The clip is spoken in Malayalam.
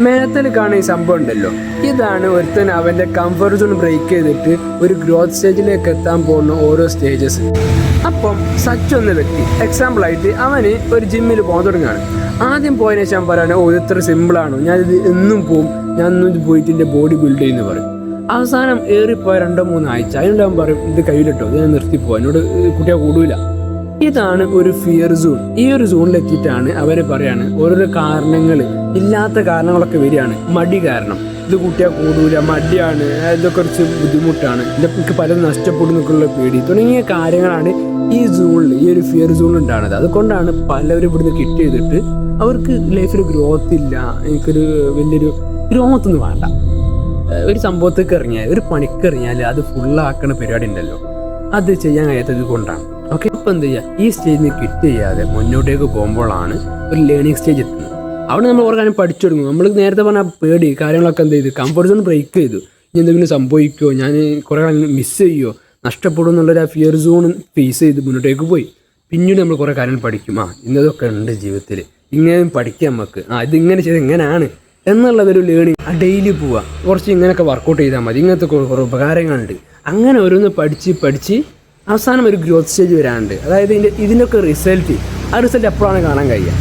മേലത്തിൽ കാണുന്ന ഈ സംഭവം ഉണ്ടല്ലോ, ഇതാണ് ഒരുത്തൻ അവൻ്റെ കംഫർട്ട് സോൺ ബ്രേക്ക് ചെയ്തിട്ട് ഒരു ഗ്രോത്ത് സ്റ്റേജിലേക്ക് എത്താൻ പോകുന്ന ഓരോ സ്റ്റേജസ്. അപ്പം സച്ച് എന്ന വ്യക്തി എക്സാമ്പിളായിട്ട് അവന് ഒരു ജിമ്മിൽ പോകാൻ തുടങ്ങുകയാണ്. ആദ്യം പോയതിനു ശേഷം പറയാൻ ഇത് ഇത്ര സിമ്പിളാണോ, ഞാനിത് എന്നും പോവും, ഞാൻ ഒന്നും ഇത് പോയിട്ട് എൻ്റെ ബോഡി ബിൽഡ് ചെയ്യുന്നു പറയും. അവസാനം ഏറിപ്പോയ 2-3 ആഴ്ച അതിനുണ്ടാകും പറയും ഇത് കയ്യിലിട്ടോ, ഇത് ഞാൻ നിർത്തിപ്പോവാൻ, എന്നോട് കുട്ടിയെ കൂടൂല. ഇതാണ് ഒരു ഫിയർ സോൺ. ഈ ഒരു സോണിലെത്തിയിട്ടാണ് അവർ പറയാണ് ഓരോരോ കാരണങ്ങൾ, ഇല്ലാത്ത കാരണങ്ങളൊക്കെ വരികയാണ്. മടി കാരണം, ഇത് കുട്ടിയെ കൂടൂല, മടിയാണ്, ഇതൊക്കെ കുറച്ച് ബുദ്ധിമുട്ടാണ്, ഇതൊക്കെ പലതും നഷ്ടപ്പെടുന്നൊക്കെയുള്ള പേടി തുടങ്ങിയ കാര്യങ്ങളാണ് ഈ സോണിൽ, ഈ ഒരു ഫിയർ സോണിൽ ഉണ്ടാകുന്നത്. അതുകൊണ്ടാണ് പലരും ഇവിടുന്ന് കിറ്റ് ചെയ്തിട്ട് അവർക്ക് ലൈഫിൽ ഗ്രോത്ത് ഇല്ല, എനിക്കൊരു വലിയൊരു ഗ്രോത്ത് ഒന്നും വേണ്ട. ഒരു സംഭവത്തേക്ക് ഇറങ്ങിയാൽ, ഒരു പണിക്ക് ഇറങ്ങിയാൽ അത് ഫുള്ളാക്കണ പരിപാടി ഉണ്ടല്ലോ, അത് ചെയ്യാൻ കഴിയാത്തത് കൊണ്ടാണ്. ഓക്കെ, അപ്പം എന്ത് ചെയ്യുക, ഈ സ്റ്റേജിൽ നിന്ന് കിറ്റ് ചെയ്യാതെ മുന്നോട്ടേക്ക് പോകുമ്പോഴാണ് ഒരു ലേണിംഗ് സ്റ്റേജ് എത്തുന്നത്. അവിടെ നമ്മൾ കുറേ കാര്യം പഠിച്ചു തുടങ്ങും. നമ്മൾ നേരത്തെ പറഞ്ഞ പേടി കാര്യങ്ങളൊക്കെ എന്ത് ചെയ്തു, കംഫർട്ട് സോൺ ബ്രേക്ക് ചെയ്തു. ഇനി എന്തെങ്കിലും സംഭവിക്കുമോ, ഞാൻ കുറേ കാര്യം മിസ് ചെയ്യുമോ, നഷ്ടപ്പെടും എന്നുള്ളൊരു ആ ഫിയർ സോൺ ഫേസ് ചെയ്ത് മുന്നോട്ടേക്ക് പോയി. പിന്നീട് നമ്മൾ കുറേ കാര്യങ്ങൾ പഠിക്കും. ഇന്നതൊക്കെ ഉണ്ട് ജീവിതത്തിൽ, ഇങ്ങനെ പഠിക്കാം നമുക്ക്, ഇതിങ്ങനെ ചെയ്ത് ഇങ്ങനെയാണ് എന്നുള്ളതൊരു ലേണിംഗ്. ഡെയിലി പോവുക, കുറച്ച് ഇങ്ങനെയൊക്കെ വർക്കൗട്ട് ചെയ്താൽ മതി, ഇങ്ങനത്തെ കുറേ ഉപകാരങ്ങളുണ്ട്. അങ്ങനെ ഓരോന്ന് പഠിച്ച് അവസാനം ഒരു ഗ്രോത്ത് സ്റ്റേജ് വരാനുണ്ട്. അതായത് ഇതിൻ്റെയൊക്കെ റിസൾട്ട്, ആ റിസൾട്ട് എപ്പോഴാണ് കാണാൻ കഴിയുക.